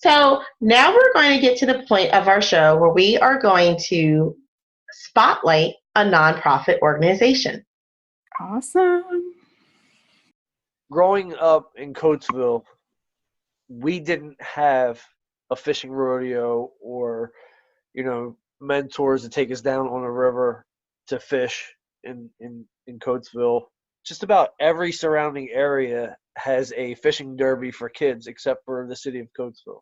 So now we're going to get to the point of our show where we are going to spotlight a nonprofit organization. Awesome. Growing up in Coatesville, we didn't have a fishing rodeo or, mentors to take us down on a river to fish in Coatesville. Just about every surrounding area has a fishing derby for kids except for the city of Coatesville.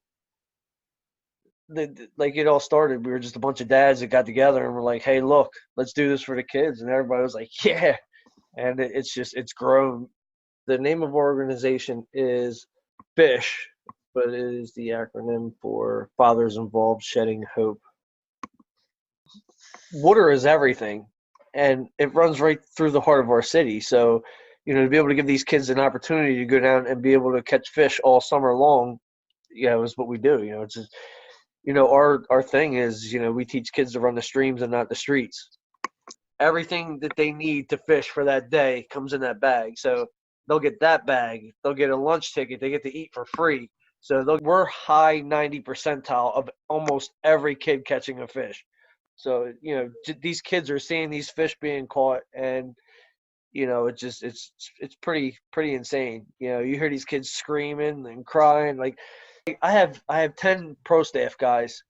Like it all started, we were just a bunch of dads that got together and were like, hey, look, let's do this for the kids. And everybody was like, yeah. And it's grown. The name of our organization is F.I.S.H, but it is the acronym for Fathers Involved Shedding Hope. Water is everything, and it runs right through the heart of our city. So, to be able to give these kids an opportunity to go down and be able to catch fish all summer long, is what we do. It's just, our thing is, we teach kids to run the streams and not the streets. Everything that they need to fish for that day comes in that bag. So they'll get that bag. They'll get a lunch ticket. They get to eat for free. So we're high 90 percentile of almost every kid catching a fish. So, these kids are seeing these fish being caught, and, it's pretty insane. You hear these kids screaming and crying. Like, I have 10 pro staff guys,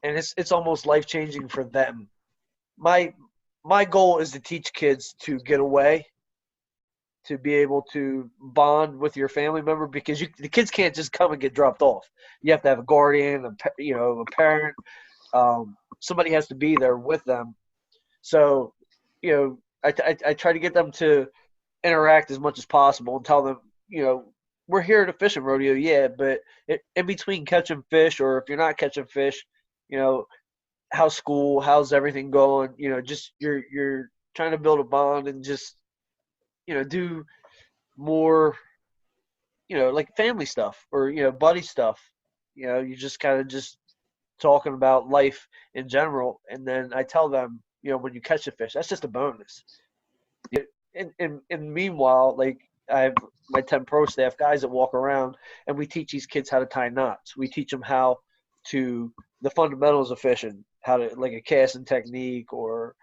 and it's almost life-changing for them. My goal is to teach kids to get away, to be able to bond with your family member, because the kids can't just come and get dropped off. You have to have a guardian, a parent. Somebody has to be there with them. So, I try to get them to interact as much as possible and tell them, we're here at a fishing rodeo, yeah, but in between catching fish, or if you're not catching fish, how's school, how's everything going? Just you're trying to build a bond and just, do more, like family stuff or, buddy stuff. You just kind of just talking about life in general. And then I tell them, when you catch a fish, that's just a bonus. And meanwhile, like, I have my 10 pro staff guys that walk around, and we teach these kids how to tie knots. We teach them the fundamentals of fishing, how to, like, a casting technique, or,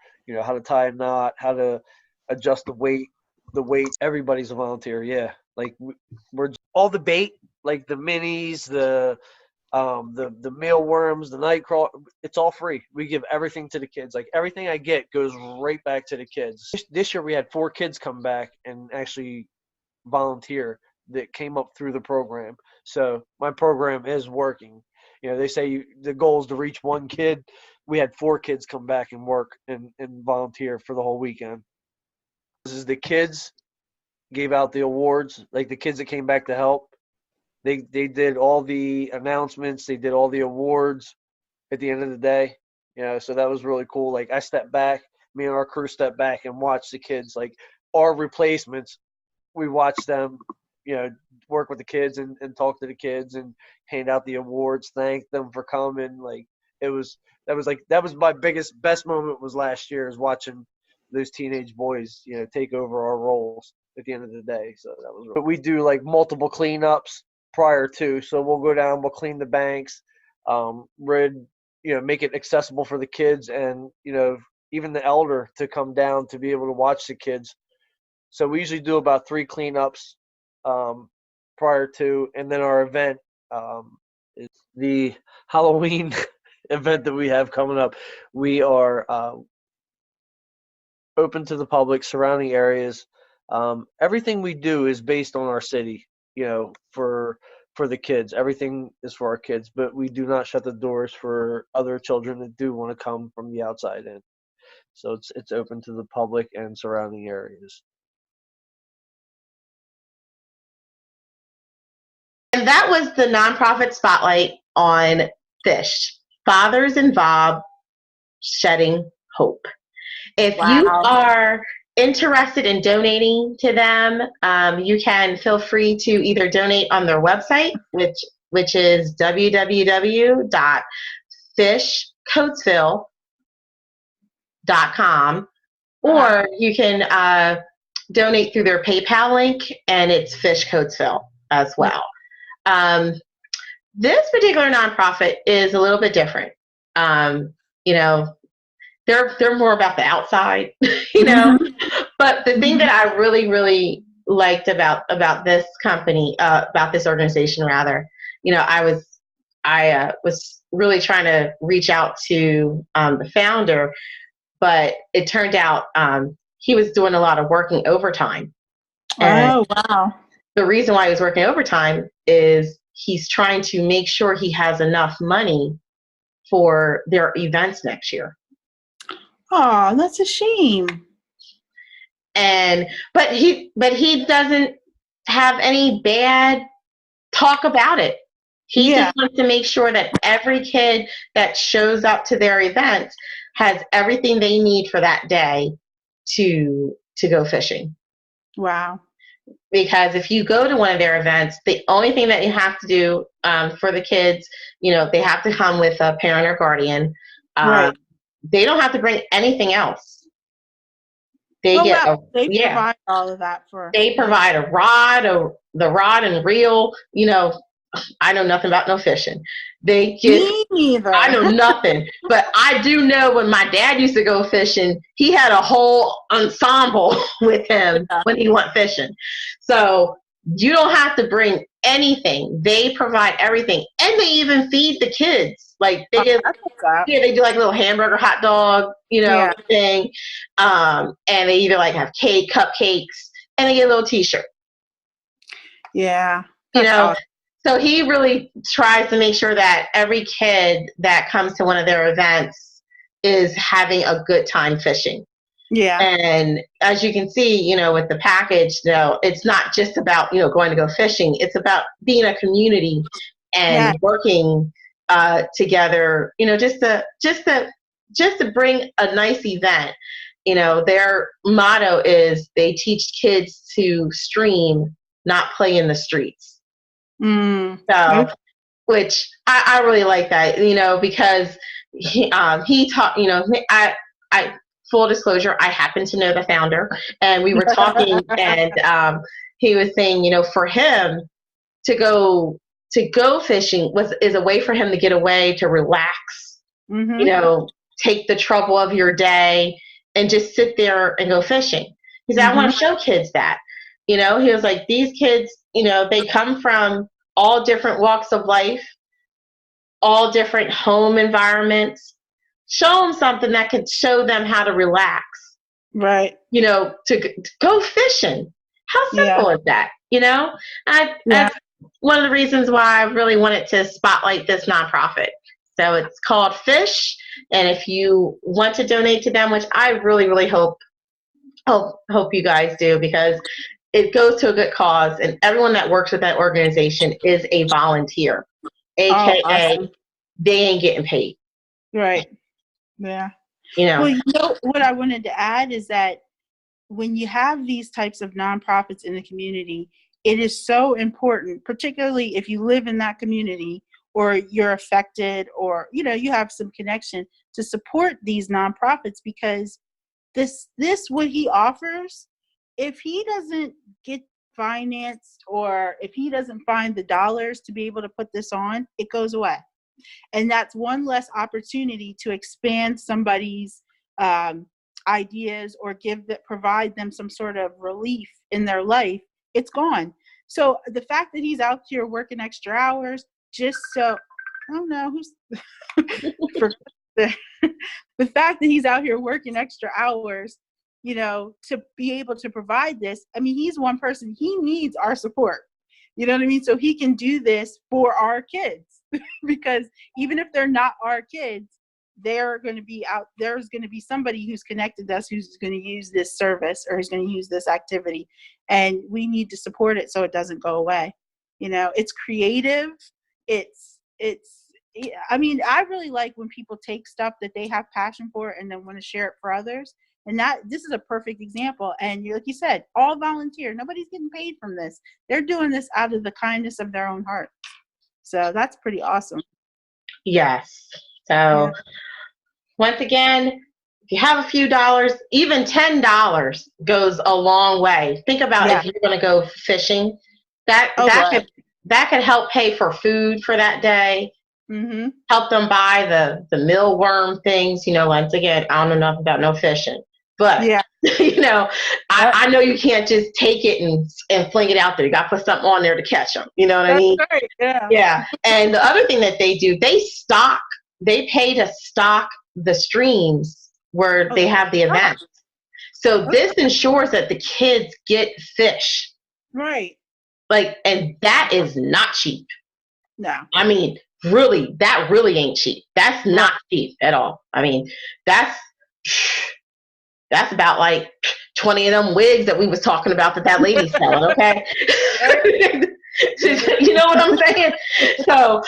how to tie a knot, how to adjust the weight. Everybody's a volunteer. Yeah. Like, we're all the bait, like the minis, the mealworms, the night crawl, it's all free. We give everything to the kids. Like, everything I get goes right back to the kids. This year we had 4 kids come back and actually volunteer that came up through the program. So my program is working. They say the goal is to reach 1 kid. We had 4 kids come back and work and volunteer for the whole weekend. This is the kids gave out the awards, like the kids that came back to help. They did all the announcements. They did all the awards at the end of the day. So that was really cool. Like, I stepped back, me and our crew stepped back and watched the kids, like our replacements. We watched them, work with the kids and talk to the kids and hand out the awards, thank them for coming. Like, that was my best moment was last year, is watching those teenage boys, take over our roles at the end of the day. So that was, but we do like multiple cleanups prior to, so we'll go down, we'll clean the banks, make it accessible for the kids, and even the elder to come down to be able to watch the kids. So we usually do about 3 cleanups prior to, and then our event is the Halloween event that we have coming up. We are open to the public, surrounding areas. Everything we do is based on our city, for the kids. Everything is for our kids, but we do not shut the doors for other children that do want to come from the outside in. So it's open to the public and surrounding areas. And that was the nonprofit spotlight on F.I.S.H, Fathers Involved Shedding Hope. If you are interested in donating to them, you can feel free to either donate on their website, which is www.fishcoatesville.com, or you can donate through their PayPal link, and it's F.I.S.H Coatesville as well. this particular nonprofit is a little bit different. You know, they're more about the outside, you know. But the thing that I really, really liked about this company, about this organization rather, you know, I was really trying to reach out to the founder, but it turned out he was doing a lot of working overtime. And oh, wow. the reason why he was working overtime is he's trying to make sure he has enough money for their events next year. Oh, that's a shame. But he doesn't have any bad talk about it. He just wants to make sure that every kid that shows up to their events has everything they need for that day to go fishing. Wow. Because if you go to one of their events, the only thing that you have to do for the kids, you know, they have to come with a parent or guardian. Right. They don't have to bring anything else. They provide all of that for. They provide a rod, the rod and reel. You know, I know nothing about no fishing. They get. Me neither. I know nothing, but I do know when my dad used to go fishing, he had a whole ensemble with him when he went fishing. So you don't have to bring anything. They provide everything, and they even feed the kids. Like they do like a little hamburger, hot dog, you know, thing. And they either like have cake, cupcakes, and they get a little T-shirt. Yeah, you know. Awesome. So he really tries to make sure that every kid that comes to one of their events is having a good time fishing. Yeah. And as you can see, you know, with the package, though, it's not just about, you know, going to go fishing. It's about being a community and working together, you know, just to bring a nice event. You know, their motto is they teach kids to stream, not play in the streets. Which I really like that, you know, because he taught, you know, I full disclosure, I happen to know the founder, and we were talking, and he was saying, you know, for him to go fishing is a way for him to get away, to relax, you know, take the trouble of your day and just sit there and go fishing. He said, I want to show kids that. You know, he was like, these kids, you know, they come from all different walks of life, all different home environments. Show them something that can show them how to relax. Right. You know, to go fishing. How simple is that? You know, that's one of the reasons why I really wanted to spotlight this nonprofit. So it's called F.I.S.H. And if you want to donate to them, which I really, really hope you guys do, because it goes to a good cause, and everyone that works with that organization is a volunteer, aka awesome. They ain't getting paid. Right. Yeah. You know. Well, you know what I wanted to add is that when you have these types of nonprofits in the community, it is so important, particularly if you live in that community or you're affected, or, you know, you have some connection, to support these nonprofits, because this what he offers, if he doesn't get financed, or if he doesn't find the dollars to be able to put this on, it goes away. And that's one less opportunity to expand somebody's ideas, or provide them some sort of relief in their life. It's gone. So the fact that he's out here working extra hours, just so, I don't know who's the fact that he's out here working extra hours, you know, to be able to provide this. I mean, he's one person, he needs our support. You know what I mean? So he can do this for our kids, because even if they're not our kids, there's going to be somebody who's connected to us, who's going to use this service, or who's going to use this activity. And we need to support it so it doesn't go away. You know, it's creative. I mean, I really like when people take stuff that they have passion for and then want to share it for others. And this is a perfect example. And like you said, all volunteer. Nobody's getting paid from this. They're doing this out of the kindness of their own heart. So that's pretty awesome. Yes. So once again, if you have a few dollars, even $10 goes a long way. Think about if you're going to go fishing. That that could help pay for food for that day. Mm-hmm. Help them buy the mealworm things. Once again, I don't know enough about no fishing, but yeah. I know you can't just take it and fling it out there. You got to put something on there to catch them. You know what I mean? Right. Yeah. Yeah. And the other thing that they do, they pay to stock the streams where they have the events. So this ensures that the kids get fish. Right. And that is not cheap. No. I mean, really, that really ain't cheap. That's not cheap at all. I mean, that's about like 20 of them wigs that we was talking about that lady's selling, okay? You know what I'm saying? So,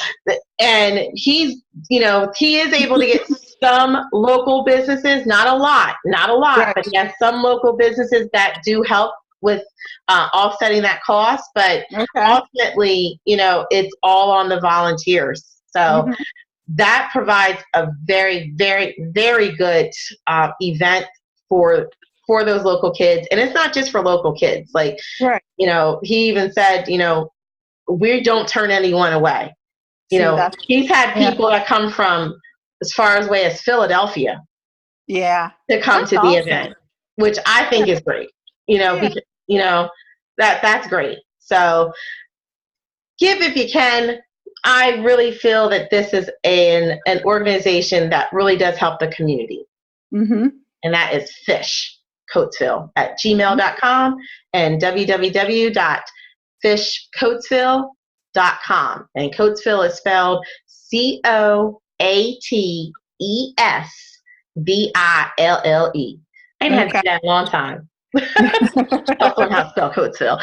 and he is able to get some local businesses, not a lot, right. but he has some local businesses that do help with offsetting that cost. But ultimately, it's all on the volunteers. So that provides a very, very, very good event for those local kids. And it's not just for local kids. Like, he even said, we don't turn anyone away. He's had people that come from as far away as Philadelphia. Yeah. To come to the event, which I think is great. Because, that's great. So give if you can. I really feel that this is an organization that really does help the community. Mm-hmm. And that is F.I.S.H Coatesville at gmail.com and www.fishcoatesville.com. And Coatesville is spelled Coatesville. I ain't had to do that in a long time. I'll learn how to spell Coatesville.